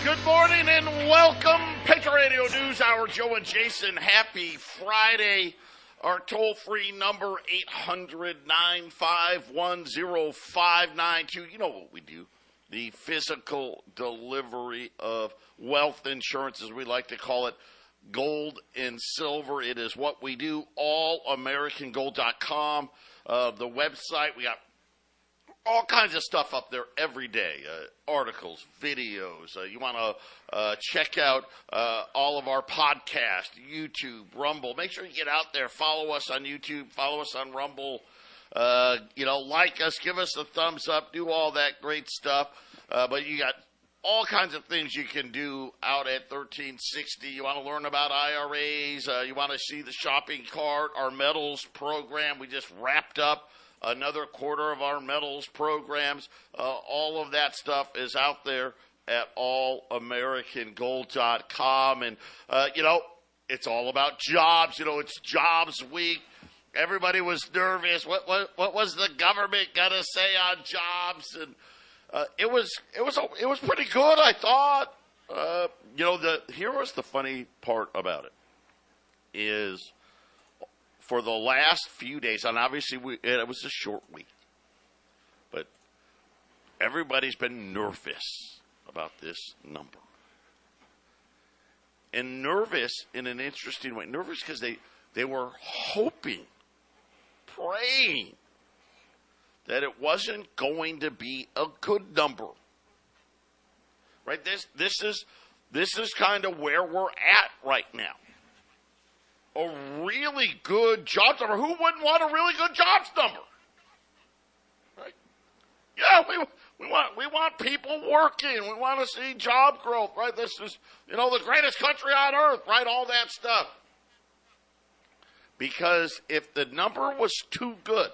Good morning and welcome. Patriot Radio News Hour, Joe and Jason. Happy Friday. Our toll-free number, 800-951-0592. You know what we do. The physical delivery of wealth insurance, as we like to call it, gold and silver. It is what we do. allamericangold.com. The website, we got all kinds of stuff up there every day, articles, videos. You want to check out all of our podcasts, YouTube, Rumble. Make sure you get out there. Follow us on YouTube. Follow us on Rumble. Like us. Give us a thumbs up. Do all that great stuff. But you got all kinds of things you can do out at 1360. You want to learn about IRAs. You want to see the shopping cart, our metals program. We just wrapped up another quarter of our metals programs. All of that stuff is out there at allamericangold.com. And, it's all about jobs. It's jobs week. Everybody was nervous. What was the government going to say on jobs? And it was pretty good, I thought. Here was the funny part about it is, for the last few days, and obviously it was a short week, but everybody's been nervous about this number. And nervous in an interesting way. Nervous because they were hoping, praying, that it wasn't going to be a good number. Right? This is kind of where we're at right now. A really good jobs number. Who wouldn't want a really good jobs number? Right? Yeah, we want people working. We want to see job growth, right? This is, the greatest country on earth, right? All that stuff. Because if the number was too good,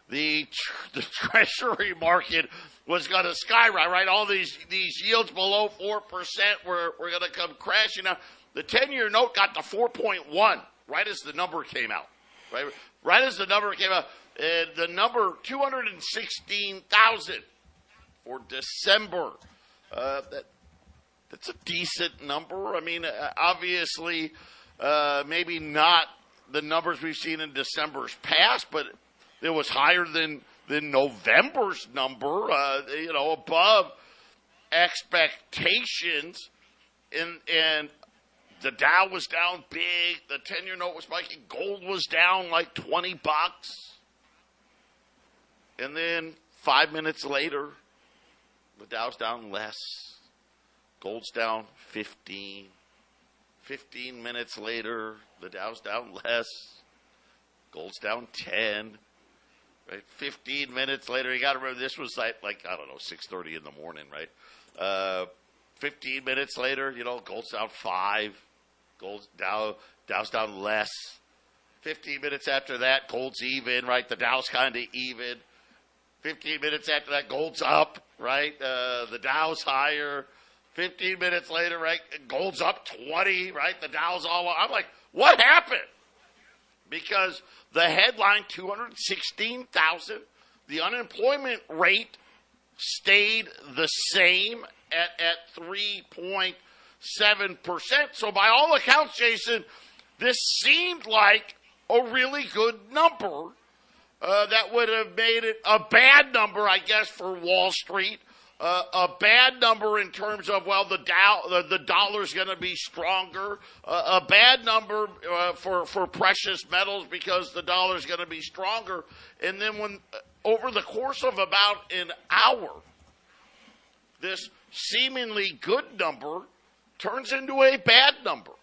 the Treasury market was going to skyrocket, right? All these yields below 4% were going to come crashing down. The 10-year note got to 4.1 right as the number came out. Right as the number came out. The number 216,000 for December. That's a decent number. I mean, obviously, maybe not the numbers we've seen in December's past, but it was higher than November's number, above expectations. And the Dow was down big. The 10-year note was spiking. Gold was down like $20. And then 5 minutes later, the Dow's down less. Gold's down 15. 15 minutes later, the Dow's down less. Gold's down 10. Right? 15 minutes later, you got to remember this was like 6:30 in the morning, right? 15 minutes later, gold's down 5. Dow's down less. 15 minutes after that, gold's even, right? The Dow's kind of even. 15 minutes after that, gold's up, right? The Dow's higher. 15 minutes later, right? Gold's up 20, right? The Dow's all up. I'm like, what happened? Because the headline, 216,000, the unemployment rate stayed the same at 3.7%. So by all accounts, Jason, this seemed like a really good number that would have made it a bad number, I guess, for Wall Street. A bad number in terms of, the dollar's going to be stronger. A bad number for precious metals because the dollar's going to be stronger. And then when over the course of about an hour, this seemingly good number turns into a bad number.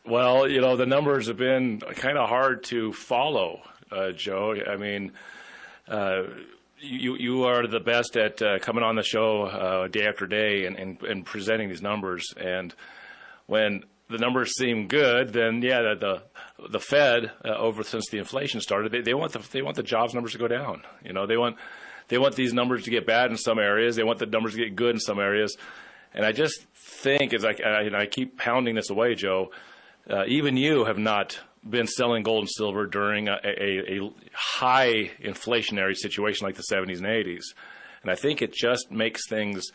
Well, the numbers have been kind of hard to follow, Joe. I mean, you are the best at coming on the show day after day and presenting these numbers. And when the numbers seem good, then the Fed since the inflation started, they want the jobs numbers to go down. They want these numbers to get bad in some areas. They want the numbers to get good in some areas. And I just think, as I keep pounding this away, Joe, even you have not been selling gold and silver during a high inflationary situation like the 70s and 80s. And I think it just makes things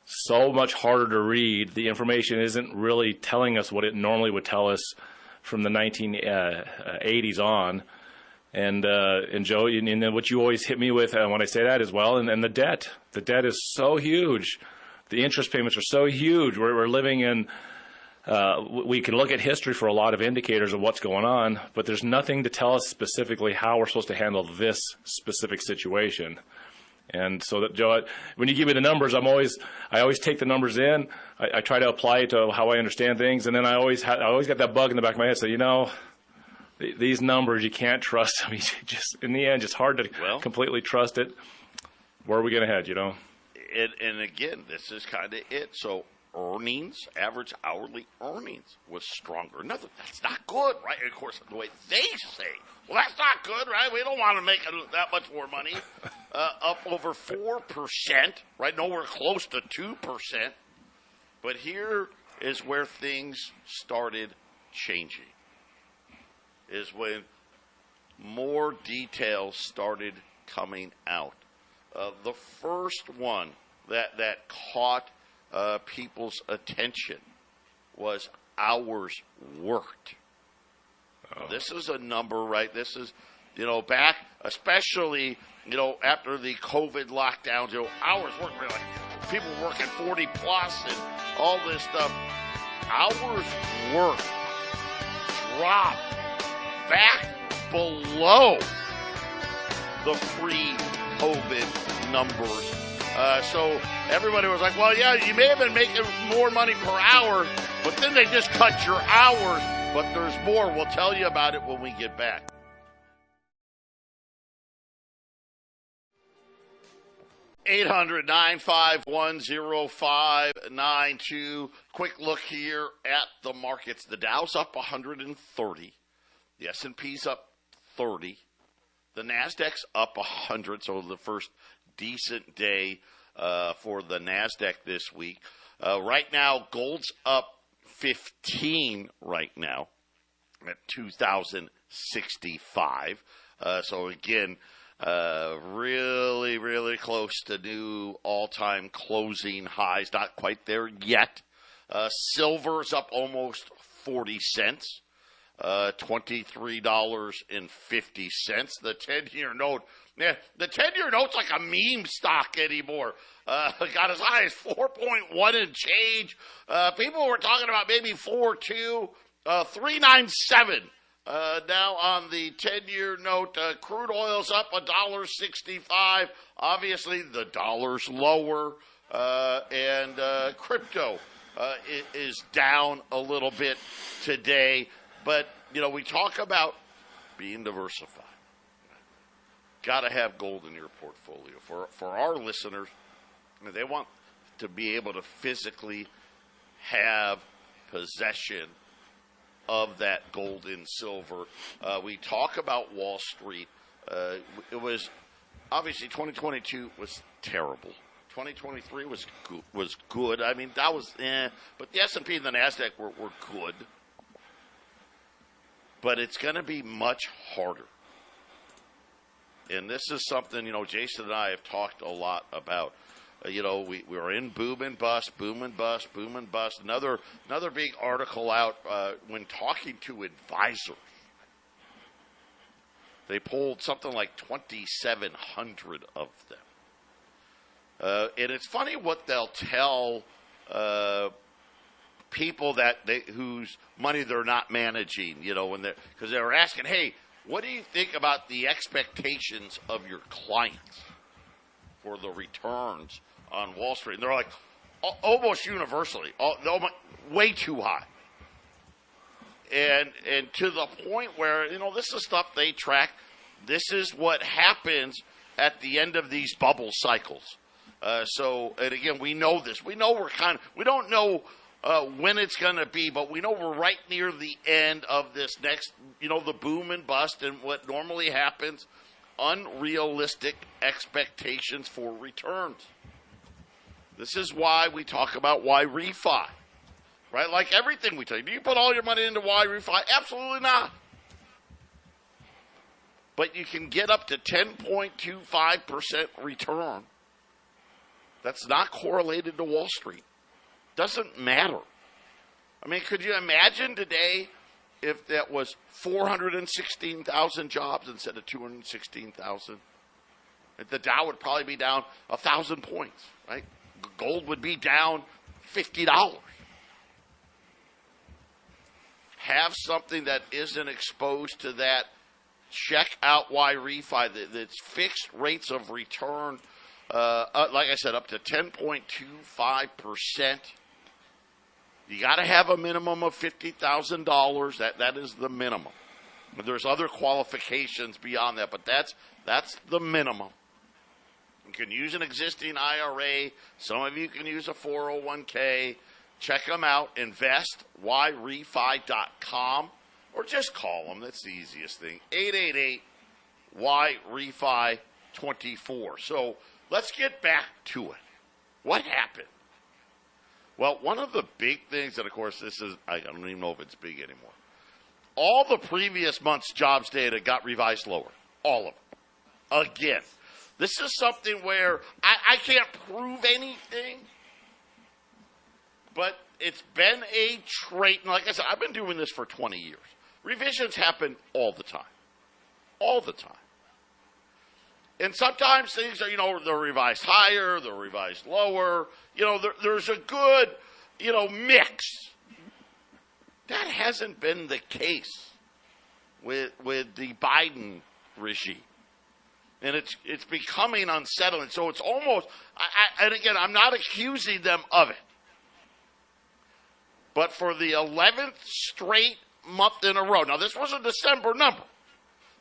so much harder to read. The information isn't really telling us what it normally would tell us from the 1980s on. And Joe, and then what you always hit me with when I say that as well, and the debt. The debt is so huge. The interest payments are so huge. We're living in, we can look at history for a lot of indicators of what's going on, but there's nothing to tell us specifically how we're supposed to handle this specific situation. And so that, Joe, when you give me the numbers, I always take the numbers in. I try to apply it to how I understand things, and then I always got that bug in the back of my head. So these numbers you can't trust. I mean, just in the end, it's hard to completely trust it. Where are we going to head? And again, this is kind of it. So earnings, average hourly earnings was stronger. Nothing. That's not good, right? And of course, the way they say, well, that's not good, right? We don't want to make that much more money. Up over 4%, right? Nowhere close to 2%. But here is where things started changing. Is when more details started coming out. The first one that caught people's attention was hours worked. Oh. This is a number, right? This is, back, especially, after the COVID lockdowns, hours worked, like people working 40 plus and all this stuff. Hours worked dropped back below the pre-COVID numbers. So everybody was like, well, yeah, you may have been making more money per hour, but then they just cut your hours. But there's more. We'll tell you about it when we get back. (800-951-0592). Quick look here at the markets. The Dow's up 130. The S&P's up 30. The Nasdaq's up 100. So the first decent day for the Nasdaq this week. Right now, gold's up 15 right now at 2,065. So again, really, really close to new all-time closing highs. Not quite there yet. Silver's up almost 40 cents. $23.50. The 10-year note. Yeah, the 10-year note's like a meme stock anymore. Got as high as 4.1 and change. People were talking about maybe 4.2, 3.97. Now on the 10-year note, crude oil's up $1.65. Obviously, the dollar's lower, and crypto is down a little bit today. But, we talk about being diversified. Got to have gold in your portfolio. For our listeners, they want to be able to physically have possession of that gold and silver. We talk about Wall Street. It was, obviously, 2022 was terrible. 2023 was good. I mean, that was but the S&P and the Nasdaq were good. But it's going to be much harder. And this is something, Jason and I have talked a lot about. We were in boom and bust. Another big article out when talking to advisors. They polled something like 2,700 of them. And it's funny what they'll tell people whose money they're not managing, because they were asking, hey, what do you think about the expectations of your clients for the returns on Wall Street? And they're like, almost universally, way too high. And to the point where, this is stuff they track. This is what happens at the end of these bubble cycles. And again, we know this. We know we don't know when it's going to be, but we know we're right near the end of this next, the boom and bust, and what normally happens, unrealistic expectations for returns. This is why we talk about why refi, right? Like everything we tell you. Do you put all your money into why refi? Absolutely not. but you can get up to 10.25% return. That's not correlated to Wall Street. Doesn't matter. I mean, could you imagine today if that was 416,000 jobs instead of 216,000? The Dow would probably be down 1,000 points, right? Gold would be down $50. Have something that isn't exposed to that. Check out why refi. That's fixed rates of return, like I said, up to 10.25%. You got to have a minimum of $50,000. That is the minimum. But there's other qualifications beyond that, but that's the minimum. You can use an existing IRA. Some of you can use a 401k. Check them out, investwhyrefi.com, or just call them. That's the easiest thing, 888-YREFI24. So let's get back to it. What happened? Well, one of the big things, and of course I don't even know if it's big anymore, all the previous month's jobs data got revised lower. All of them. Again. This is something where I can't prove anything, but it's been a trait. And like I said, I've been doing this for 20 years. Revisions happen all the time. All the time. And sometimes things are, they're revised higher, they're revised lower. There's a good, mix. That hasn't been the case with the Biden regime. And it's becoming unsettling. So it's almost, and again, I'm not accusing them of it. But for the 11th straight month in a row. Now, this was a December number.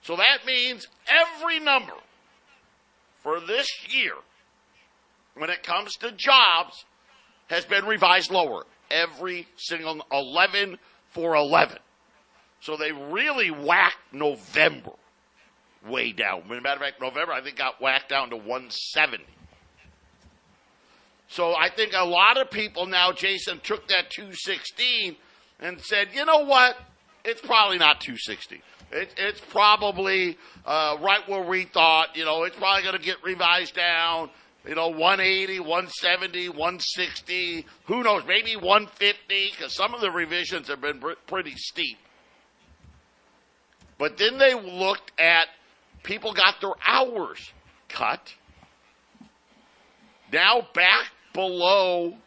So that means every number for this year, when it comes to jobs, has been revised lower. Every single 11 for 11. So they really whacked November way down. As a matter of fact, November, I think, got whacked down to 170. So I think a lot of people now, Jason, took that 216 and said, you know what? It's probably not 260. It's probably right where we thought. It's probably going to get revised down. 180, 170, 160. Who knows? Maybe 150, because some of the revisions have been pretty steep. But then they looked at people got their hours cut. Now back below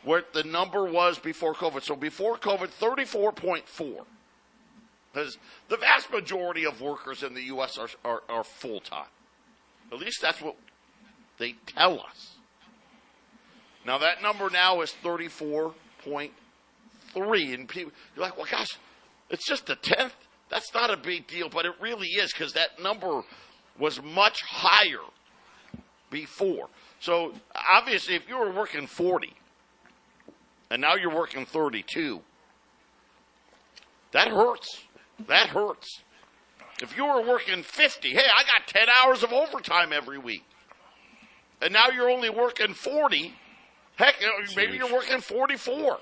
what the number was before COVID. So before COVID, 34.4. Because the vast majority of workers in the U.S. are full-time. At least that's what they tell us. Now that number now is 34.3. And people, you're like, well, gosh, it's just a tenth. That's not a big deal, but it really is, because that number was much higher before. So, obviously, if you were working 40, and now you're working 32, that hurts. That hurts. If you were working 50, hey, I got 10 hours of overtime every week, and now you're only working 40, heck, maybe you're working 44.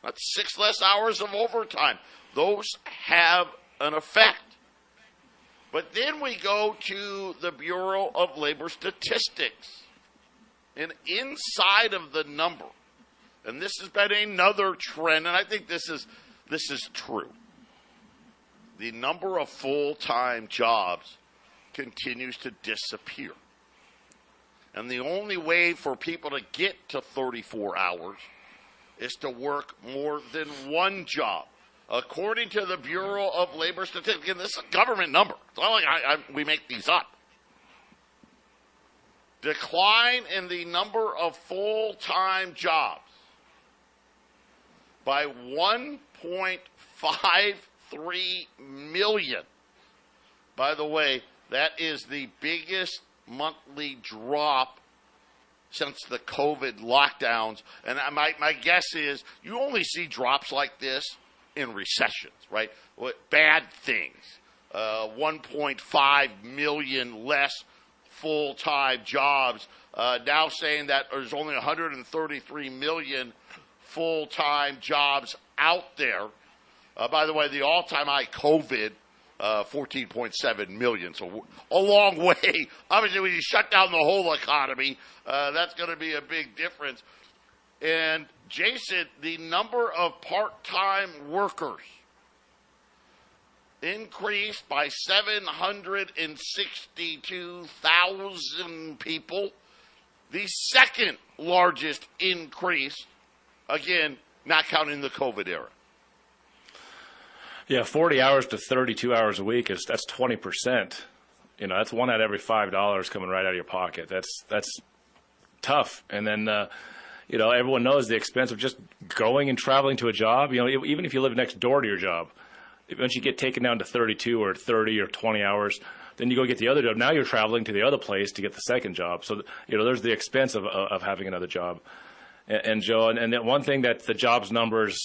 That's 6 less hours of overtime. Those have an effect. But then we go to the Bureau of Labor Statistics. And inside of the number, and this has been another trend, and I think this is true. The number of full-time jobs continues to disappear. And the only way for people to get to 34 hours is to work more than one job. According to the Bureau of Labor Statistics, and this is a government number. It's not like we make these up. Decline in the number of full-time jobs by 1.53 million. By the way, that is the biggest monthly drop since the COVID lockdowns. And my guess is you only see drops like this in recessions, right? Bad things. 1.5 million less full-time jobs. Now saying that there's only 133 million full-time jobs out there. By the way, the all-time high COVID 14.7 million. So a long way. Obviously, when you shut down the whole economy, that's going to be a big difference. And Jason, the number of part-time workers increased by 762,000 people. The second largest increase, again, not counting the COVID era. Yeah, 40 hours to 32 hours a week that's 20%. That's one out of every $5 coming right out of your pocket. That's tough. And then everyone knows the expense of just going and traveling to a job. Even if you live next door to your job, once you get taken down to 32 or 30 or 20 hours, then you go get the other job. Now you're traveling to the other place to get the second job. So there's the expense of having another job. And Joe, and then one thing that the jobs numbers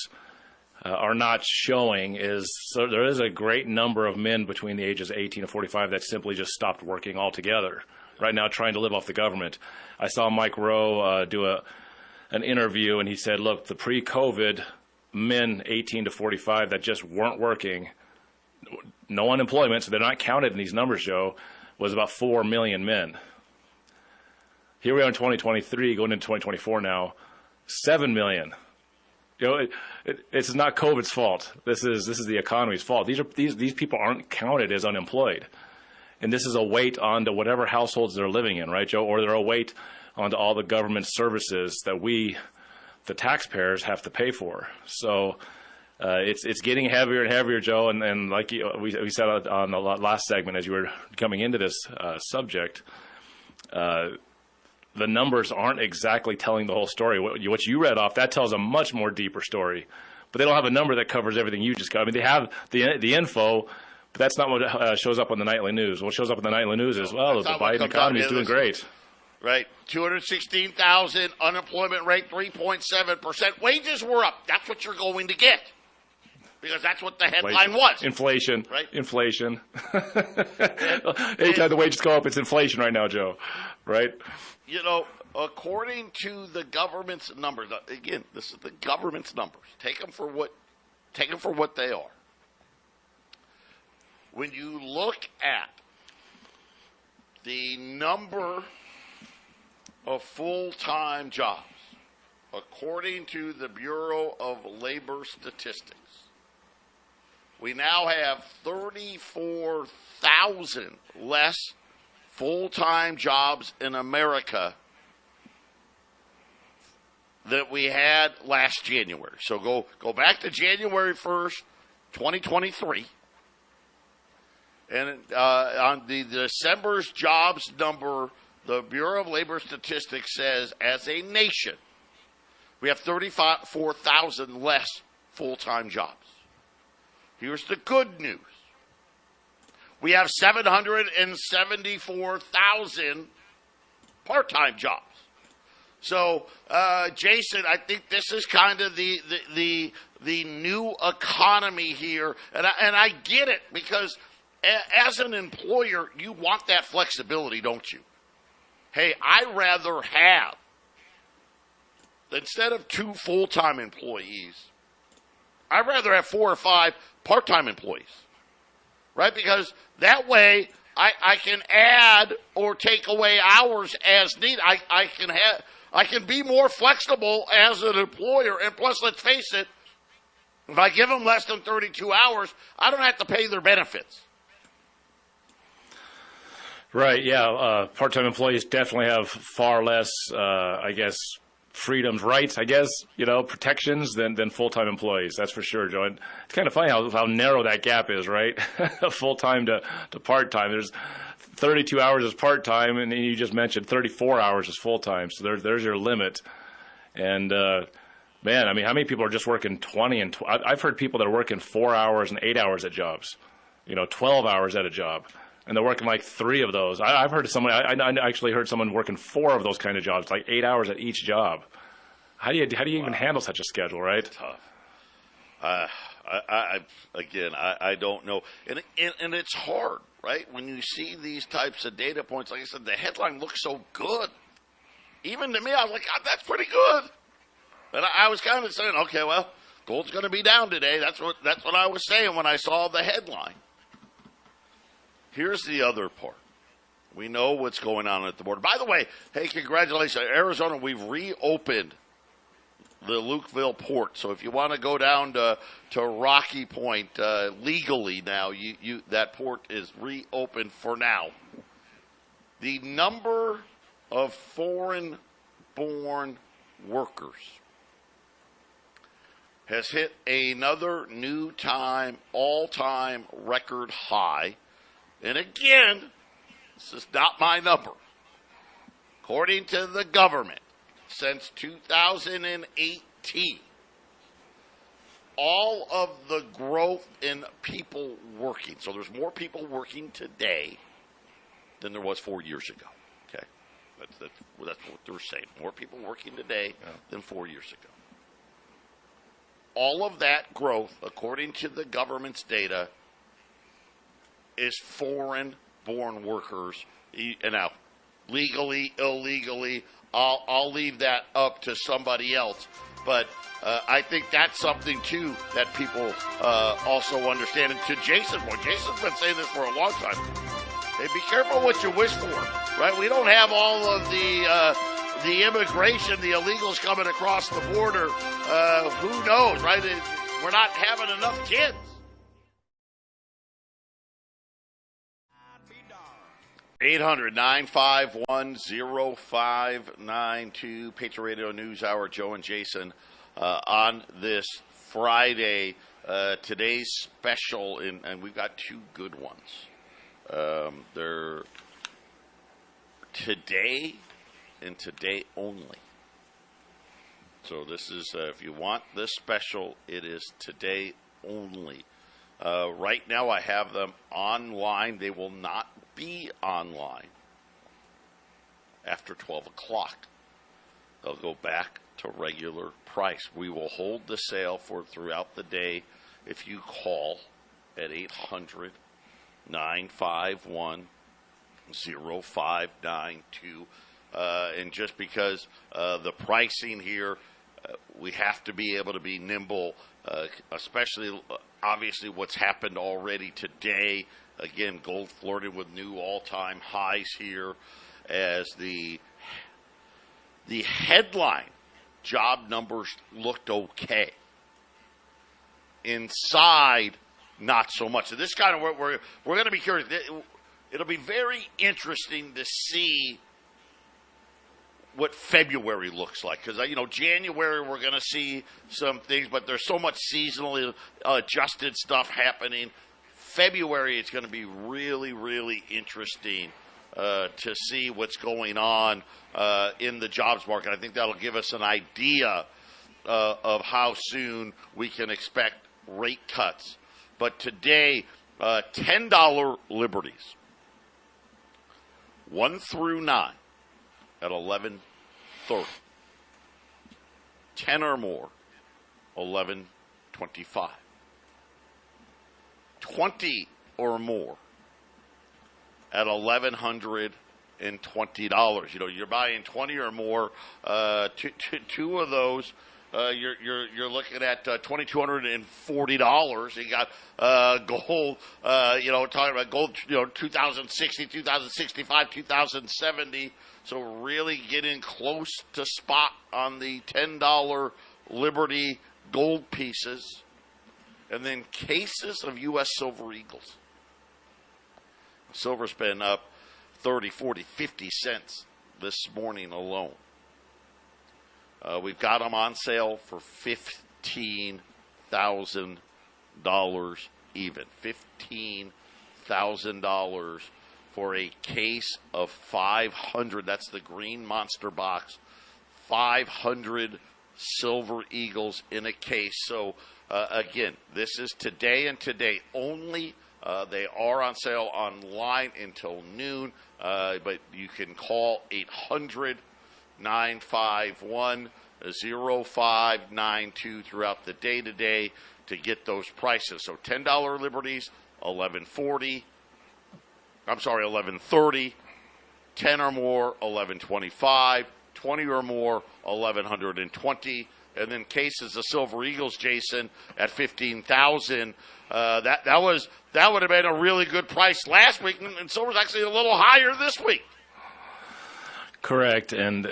are not showing is there is a great number of men between the ages of 18 and 45 that simply just stopped working altogether right now, trying to live off the government. I saw Mike Rowe do an interview, and he said, look, the pre-COVID men 18 to 45 that just weren't working, no unemployment, so they're not counted in these numbers, Joe, was about 4 million men. Here we are in 2023, going into 2024 now, 7 million. It's not COVID's fault. This is the economy's fault. These people aren't counted as unemployed, and this is a weight onto whatever households they're living in, right, Joe? Or they're a weight onto all the government services that we, the taxpayers, have to pay for. So it's getting heavier and heavier, Joe. And like we said on the last segment, as you were coming into this subject. The numbers aren't exactly telling the whole story. What you read off, that tells a much more deeper story. But they don't have a number that covers everything you just got. I mean, they have the info, but that's not what shows up on the nightly news. What shows up on the nightly news is, well, the Biden economy is doing great. Right. 216,000, unemployment rate 3.7%. Wages were up. That's what you're going to get. Because that's what the headline was. Inflation. Right. Inflation. Anytime the wages go up, it's inflation right now, Joe. Right? According to the government's numbers, again, this is the government's numbers. Take them for what they are. When you look at the number of full-time jobs, according to the Bureau of Labor Statistics, we now have 34,000 less full-time jobs in America that we had last January. So go back to January 1st, 2023. And on the December's jobs number, the Bureau of Labor Statistics says, as a nation, we have 34,000 less full-time jobs. Here's the good news. We have 774,000 part-time jobs. So, Jason, I think this is kind of the new economy here, and I get it, because as an employer, you want that flexibility, don't you? Hey, I'd rather have, instead of 2 full-time employees, I'd rather have 4 or 5 part-time employees, right? Because that way I can add or take away hours as needed. I can be more flexible as an employer. And plus, let's face it, if I give them less than 32 hours, I don't have to pay their benefits. Right, yeah. Part-time employees definitely have far less, freedoms, rights, protections than full-time employees. That's for sure, Joe. And it's kind of funny how narrow that gap is, right? Full-time to part-time. There's 32 hours is part-time, and you just mentioned 34 hours is full-time. So there's your limit. And, man, I mean, how many people are just working 20 and I've heard people that are working 4 hours and 8 hours at jobs, 12 hours at a job. And they're working like 3 of those. I've heard someone. I actually heard someone working 4 of those kind of jobs, like 8 hours at each job. How do you even handle such a schedule, right? Tough. I don't know, and it's hard, right? When you see these types of data points, like I said, the headline looks so good. Even to me, I was like, God, that's pretty good. And I was kind of saying, okay, well, gold's going to be down today. That's what I was saying when I saw the headline. Here's the other part. We know what's going on at the border. By the way, hey, congratulations, Arizona. We've reopened the Lukeville port. So if you want to go down to Rocky Point legally now, that port is reopened for now. The number of foreign-born workers has hit another new all-time record high. And again, this is not my number. According to the government, since 2018, all of the growth in people working, so there's more people working today than there was 4 years ago. Okay, that's what they're saying. More people working today than 4 years ago. All of that growth, according to the government's data, is foreign-born workers. And now, legally, illegally, I'll leave that up to somebody else. But I think that's something, too, that people also understand. And to Jason, Jason's been saying this for a long time. Hey, be careful what you wish for, right? We don't have all of the immigration, the illegals coming across the border. Who knows, right? We're not having enough kids. (800-951-0592) Patriot Radio News Hour. Joe and Jason on this Friday. Today's special, and we've got two good ones. They're today and today only. So this is, if you want this special, it is today only. Right now I have them online. They will not be online after 12 o'clock. They'll go back to regular price. We will hold the sale for throughout the day if you call at 800-951-0592. And just because the pricing here, we have to be able to be nimble, especially obviously what's happened already today. Again, gold flirting with new all-time highs here as the headline job numbers looked okay. Inside, not so much. So this kind of we're going to be curious. It'll be very interesting to see what February looks like, because January we're going to see some things, but there's so much seasonally adjusted stuff happening. February, it's going to be really, really interesting to see what's going on in the jobs market. I think that'll give us an idea of how soon we can expect rate cuts. But today, $10 liberties, 1 through 9 at 11.30. 10 or more, 11.25. 20 or more at $1,120. You're buying 20 or more. Two of those, you're looking at $2,240. You got gold. Talking about gold. 2060, 2065, 2070. So really getting close to spot on the $10 Liberty gold pieces. And then cases of U.S. Silver Eagles. Silver's been up 30, 40, 50 cents this morning alone. We've got them on sale for $15,000 even. $15,000 for a case of 500. That's the green monster box. 500 Silver Eagles in a case. So, again, this is today and today only. They are on sale online until noon, but you can call 800-951-0592 throughout the day today to get those prices. So $10 Liberties, $11.30. 10 or more, $11.25. 20 or more, $1,120. And then cases of Silver Eagles, Jason, at $15,000. That that would have been a really good price last week, and silver's actually a little higher this week. Correct, and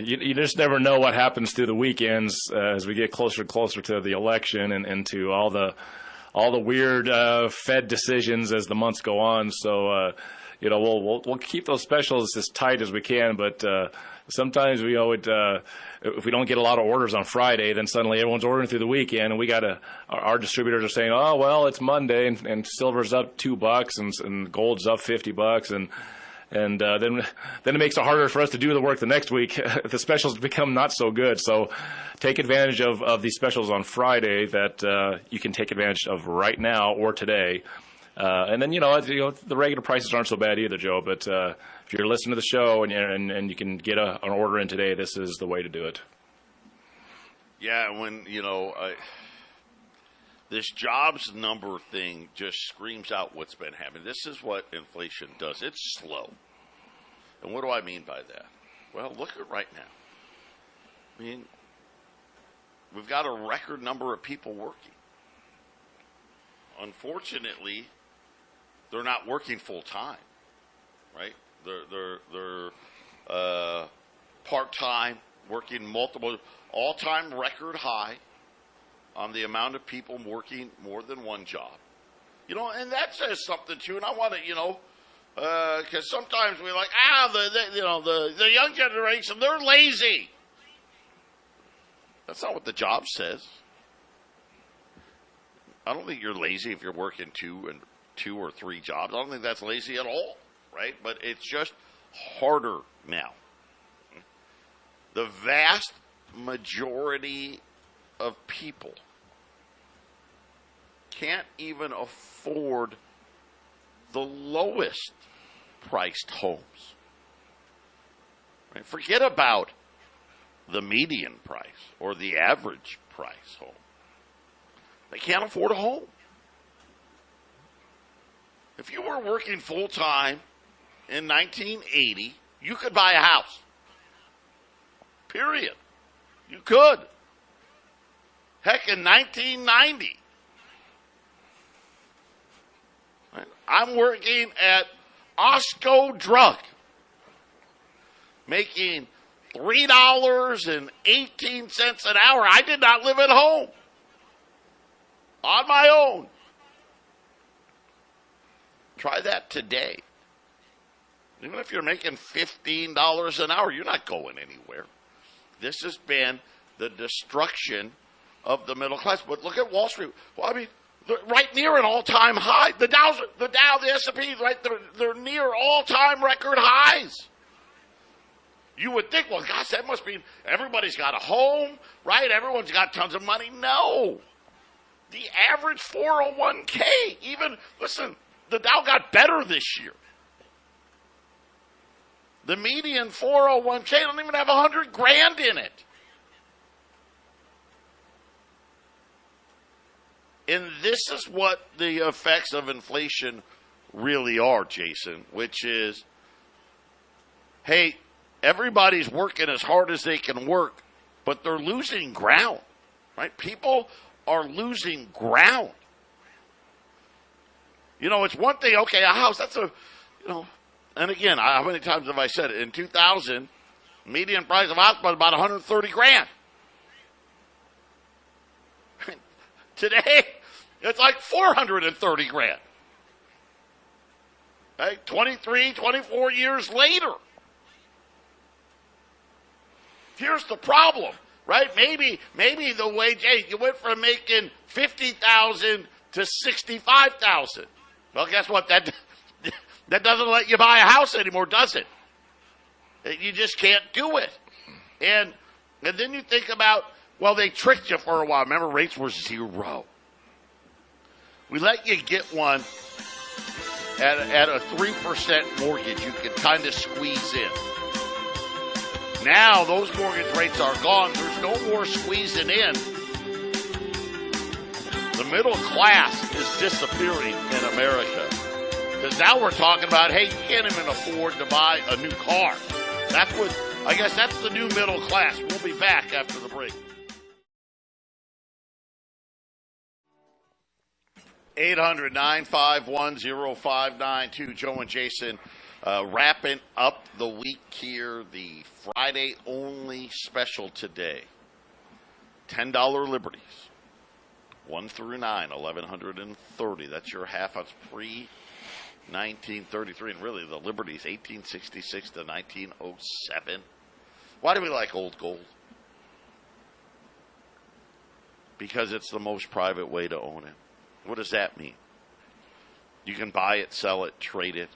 you just never know what happens through the weekends as we get closer and closer to the election and to all the weird Fed decisions as the months go on. So we'll keep those specials as tight as we can, but sometimes if we don't get a lot of orders on Friday, then suddenly everyone's ordering through the weekend, and our distributors are saying, oh well, it's Monday and silver's up $2 and gold's up $50 and then it makes it harder for us to do the work the next week. The specials become not so good. So take advantage of these specials on Friday that you can take advantage of right now or today. And then the regular prices aren't so bad either, Joe. But if you're listening to the show and you can get an order in today, this is the way to do it. Yeah, when this jobs number thing just screams out what's been happening. This is what inflation does. It's slow. And what do I mean by that? Well, look at right now. I mean, we've got a record number of people working. Unfortunately, they're not working full time, right? They're part-time, working multiple, all-time record high on the amount of people working more than one job. And that says something too. And I want to, because sometimes we're like, the young generation, they're lazy. That's not what the job says. I don't think you're lazy if you're working two or three jobs. I don't think that's lazy at all, right? But it's just harder now. The vast majority of people can't even afford the lowest priced homes. Right? Forget about the median price or the average price home. They can't afford a home. If you were working full time in 1980, you could buy a house. Period. You could. Heck, in 1990, I'm working at Osco Drug, making $3.18 an hour. I did not live at home. On my own. Try that today. Even if you're making $15 an hour, you're not going anywhere. This has been the destruction of the middle class. But look at Wall Street. Well, I mean, they're right near an all-time high. The Dow, the S&P, right? They're near all-time record highs. You would think, well, gosh, that must mean everybody's got a home, right? Everyone's got tons of money. No. The average 401k, listen, the Dow got better this year. The median 401k don't even have $100,000 in it. And this is what the effects of inflation really are, Jason, which is, hey, everybody's working as hard as they can work, but they're losing ground, right? People are losing ground. It's one thing, okay, a house, that's and again, how many times have I said it? In 2000, median price of a house was about $130,000. Today, it's like $430,000. Right? 23, 24 years later. Here's the problem, right? Maybe the wage, you went from making $50,000 to $65,000. Well, guess what? That doesn't let you buy a house anymore, does it? You just can't do it. And then you think about, well, they tricked you for a while. Remember, rates were 0. We let you get one at a 3% mortgage. You could kind of squeeze in. Now those mortgage rates are gone. There's no more squeezing in. The middle class is disappearing in America. Because now we're talking about, hey, you can't even afford to buy a new car. I guess that's the new middle class. We'll be back after the break. 800-951-0592. Joe and Jason wrapping up the week here. The Friday-only special today. $10 Liberties. 1 through 9, 1,130. That's your half ounce pre-1933. And really, the Liberties, 1866 to 1907. Why do we like old gold? Because it's the most private way to own it. What does that mean? You can buy it, sell it, trade it.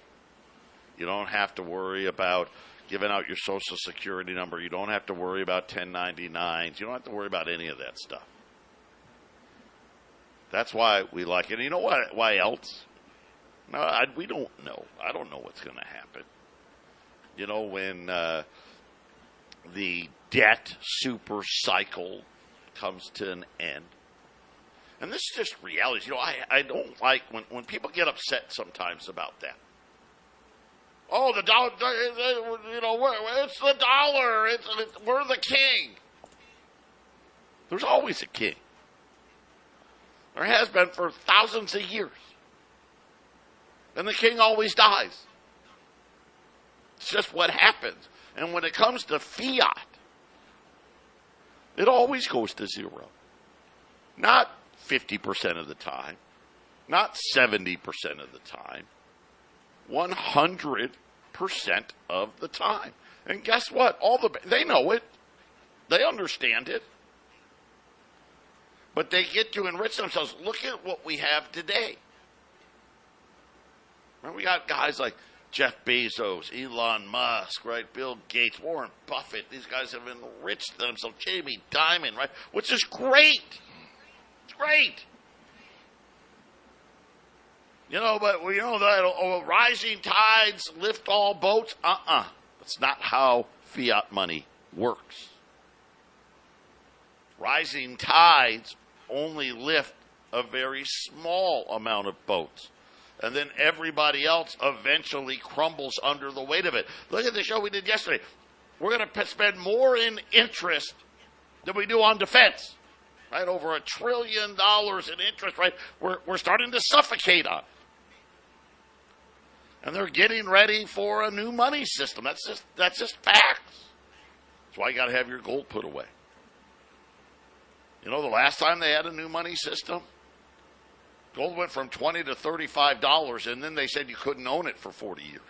You don't have to worry about giving out your Social Security number. You don't have to worry about 1099s. You don't have to worry about any of that stuff. That's why we like it. And you know what? Why else? No, we don't know. I don't know what's going to happen. You know, when the debt super cycle comes to an end. And this is just reality. You know, I don't like when people get upset sometimes about that. Oh, the dollar, you know, it's the dollar. We're the king. There's always a king. There has been for thousands of years. And the king always dies. It's just what happens. And when it comes to fiat, it always goes to zero. Not 50% of the time. Not 70% of the time. 100% of the time. And guess what? They know it. They understand it. But they get to enrich themselves. Look at what we have today. Remember, we got guys like Jeff Bezos, Elon Musk, right? Bill Gates, Warren Buffett. These guys have enriched themselves. Jamie Dimon, right? Which is great. It's great. You know, but we know that rising tides lift all boats. That's not how fiat money works. Rising tides only lift a very small amount of boats. And then everybody else eventually crumbles under the weight of it. Look at the show we did yesterday. We're going to spend more in interest than we do on defense. Right? Over $1 trillion in interest, right? We're starting to suffocate on it. And they're getting ready for a new money system. That's just facts. That's why you got to have your gold put away. You know, the last time they had a new money system, gold went from $20 to $35, and then they said you couldn't own it for 40 years.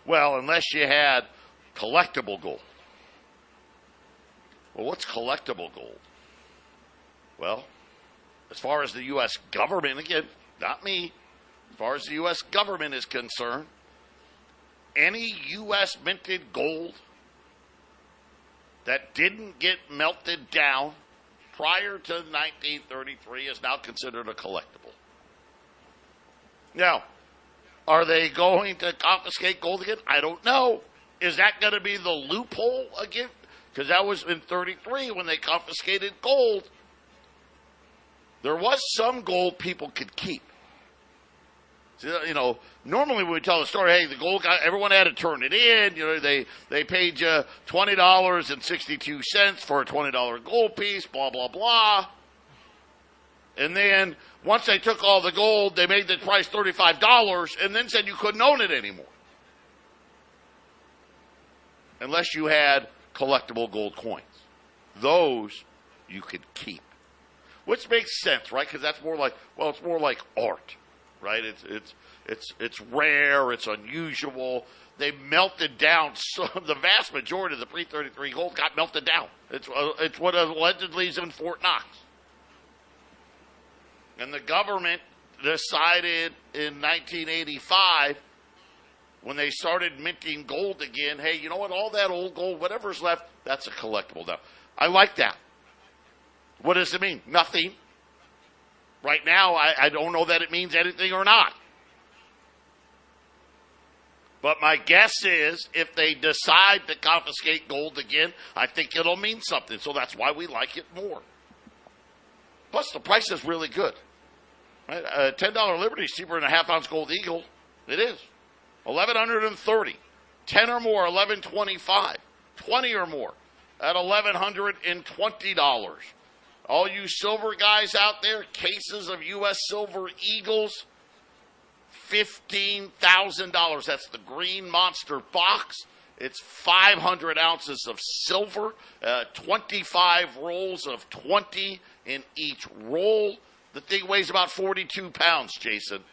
Well, unless you had collectible gold. Well, what's collectible gold? Well, as far as the U.S. government, again, not me, as far as the U.S. government is concerned, any U.S. minted gold that didn't get melted down prior to 1933 is now considered a collectible. Now, are they going to confiscate gold again? I don't know. Is that going to be the loophole again? Because that was in 33 when they confiscated gold. There was some gold people could keep. You know, normally when we tell the story, hey, the gold guy, everyone had to turn it in. You know, they paid you $20.62 for a $20 gold piece, blah, blah, blah. And then once they took all the gold, they made the price $35 and then said you couldn't own it anymore. Unless you had collectible gold coins. Those you could keep. Which makes sense, right? Because that's more like, well, it's more like art. Right, it's rare, it's unusual. They melted down. The vast majority of the pre-33 gold got melted down. It's what allegedly is in Fort Knox. And the government decided in 1985, when they started minting gold again, hey, you know what? All that old gold, whatever's left, that's a collectible now. I like that. What does it mean? Nothing. Right now, I don't know that it means anything or not. But my guess is if they decide to confiscate gold again, I think it'll mean something. So that's why we like it more. Plus, the price is really good. Right? A $10 Liberty is cheaper than a half-ounce gold Eagle. It is. $1,130. 10 or more, $1,125. 20 or more at $1,120. All you silver guys out there, cases of U.S. Silver Eagles, $15,000. That's the green monster box. It's 500 ounces of silver, 25 rolls of 20 in each roll. The thing weighs about 42 pounds, Jason.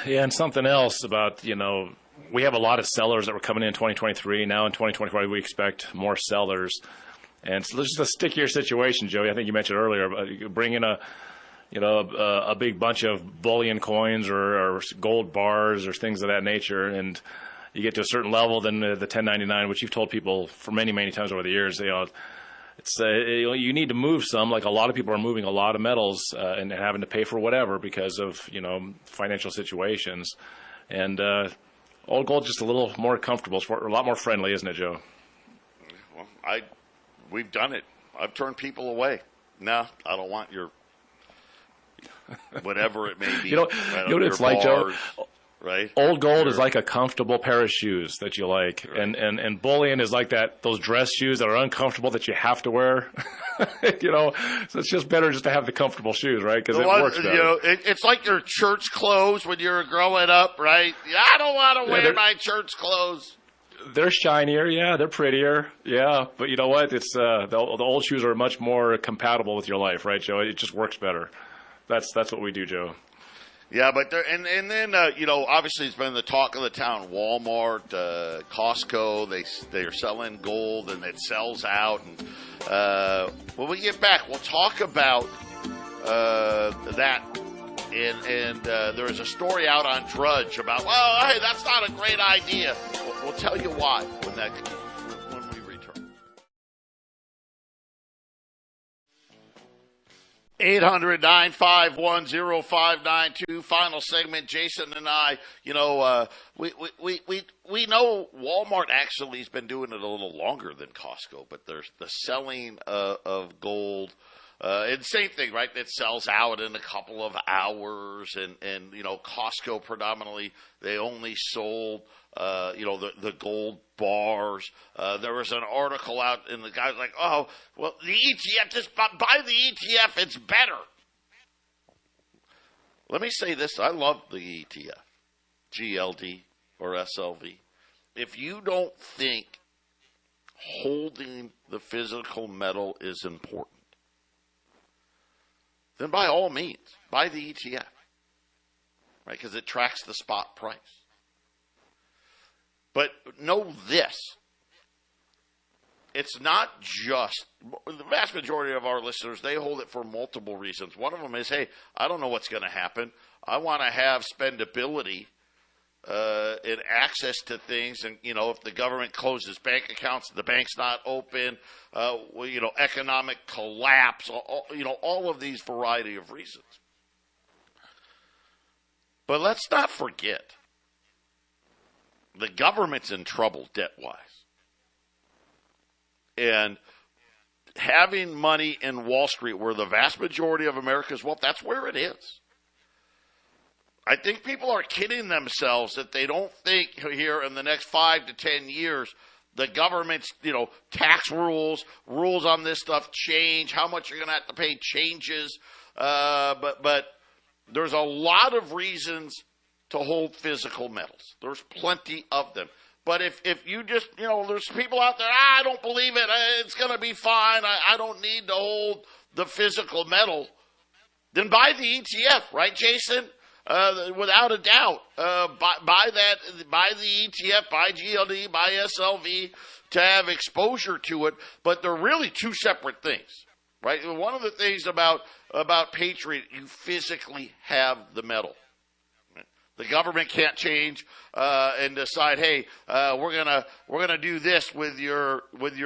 Yeah, and something else about, we have a lot of sellers that were coming in 2023. Now in 2024, we expect more sellers. And so it's just a stickier situation, Joey. I think you mentioned earlier, you bring in a big bunch of bullion coins or gold bars or things of that nature, and you get to a certain level, then the 1099, which you've told people for many, many times over the years, it's you need to move some. Like a lot of people are moving a lot of metals and having to pay for whatever because of financial situations. And old gold's just a little more comfortable, it's a lot more friendly, isn't it, Joe? Well, we've done it. I've turned people away. No, I don't want your whatever it may be. You know what it's like, Joe? Right? Old gold is like a comfortable pair of shoes that you like, right. and bullion is like those dress shoes that are uncomfortable that you have to wear. So it's just better just to have the comfortable shoes, right? Because it works better. It's like your church clothes when you're growing up, right? I don't want to wear my church clothes. They're shinier, yeah. They're prettier, yeah. But you know what? It's the old shoes are much more compatible with your life, right, Joe? It just works better. That's what we do, Joe. Yeah, but and then obviously it's been the talk of the town. Walmart, Costco, they are selling gold and it sells out. And when we get back, we'll talk about that. And there is a story out on Drudge about, well, hey, that's not a great idea. We'll tell you why when we return. 800-951-0592. Final segment. Jason and I, we know Walmart actually has been doing it a little longer than Costco, but there's the selling of gold. And same thing, right? It sells out in a couple of hours, and Costco predominantly, they only sold the gold bars. There was an article out, and the guy's like, oh, well, the ETF, just buy the ETF, it's better. Let me say this, I love the ETF, GLD or SLV. If you don't think holding the physical metal is important, then by all means, buy the ETF, right? Because it tracks the spot price. But know this, it's not just, the vast majority of our listeners, they hold it for multiple reasons. One of them is, hey, I don't know what's going to happen. I want to have spendability and access to things. And, if the government closes bank accounts, the bank's not open, economic collapse, all of these variety of reasons. But let's not forget, the government's in trouble debt-wise. And having money in Wall Street, where the vast majority of America's wealth, that's where it is. I think people are kidding themselves that they don't think here in the next 5 to 10 years, the government's, tax rules on this stuff change, how much you're going to have to pay changes. But there's a lot of reasons to hold physical metals. There's plenty of them. But if you just, there's people out there, I don't believe it, it's going to be fine, I don't need to hold the physical metal, then buy the ETF, right, Jason? Without a doubt, buy the ETF, buy GLD, buy SLV to have exposure to it. But they're really two separate things, right? One of the things about Patriot, you physically have the metal. The government can't change and decide, hey, we're gonna do this with your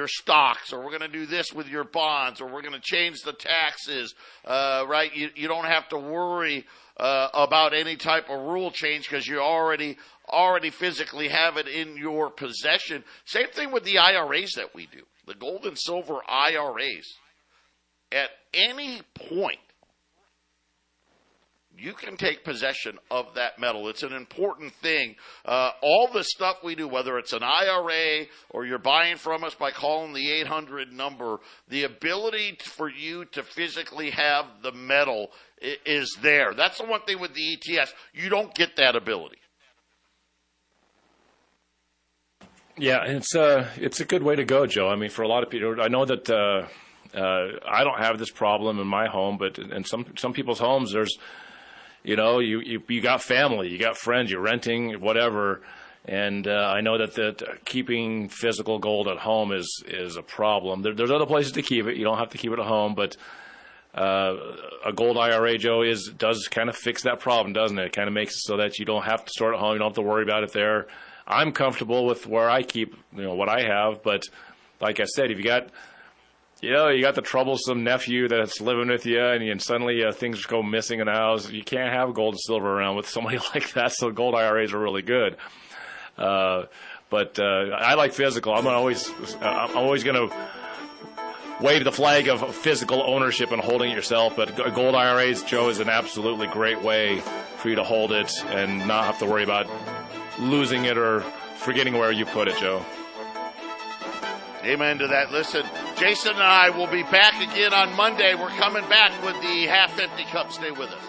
stocks, or we're gonna do this with your bonds, or we're gonna change the taxes, right? You don't have to worry about any type of rule change because you already physically have it in your possession. Same thing with the IRAs that we do, the gold and silver IRAs. At any point, you can take possession of that metal. It's an important thing. All the stuff we do, whether it's an IRA or you're buying from us by calling the 800 number, the ability for you to physically have the metal is there. That's the one thing with the ETS. You don't get that ability. Yeah, it's a good way to go, Joe. I mean, for a lot of people, I know that I don't have this problem in my home, but in some people's homes, there's, you know, you got family, you got friends, you're renting, whatever, and I know that keeping physical gold at home is a problem. There's other places to keep it. You don't have to keep it at home, but a gold IRA, Joe, does kind of fix that problem, doesn't it? It kind of makes it so that you don't have to store it at home. You don't have to worry about it there. I'm comfortable with where I keep, what I have, but like I said, if you got the troublesome nephew that's living with you, and suddenly things go missing in the house, you can't have gold and silver around with somebody like that. So gold IRAs are really good. But I like physical. I'm always going to wave the flag of physical ownership and holding it yourself. But gold IRAs, Joe, is an absolutely great way for you to hold it and not have to worry about losing it or forgetting where you put it, Joe. Amen to that. Listen, Jason and I will be back again on Monday. We're coming back with the half empty cup. Stay with us.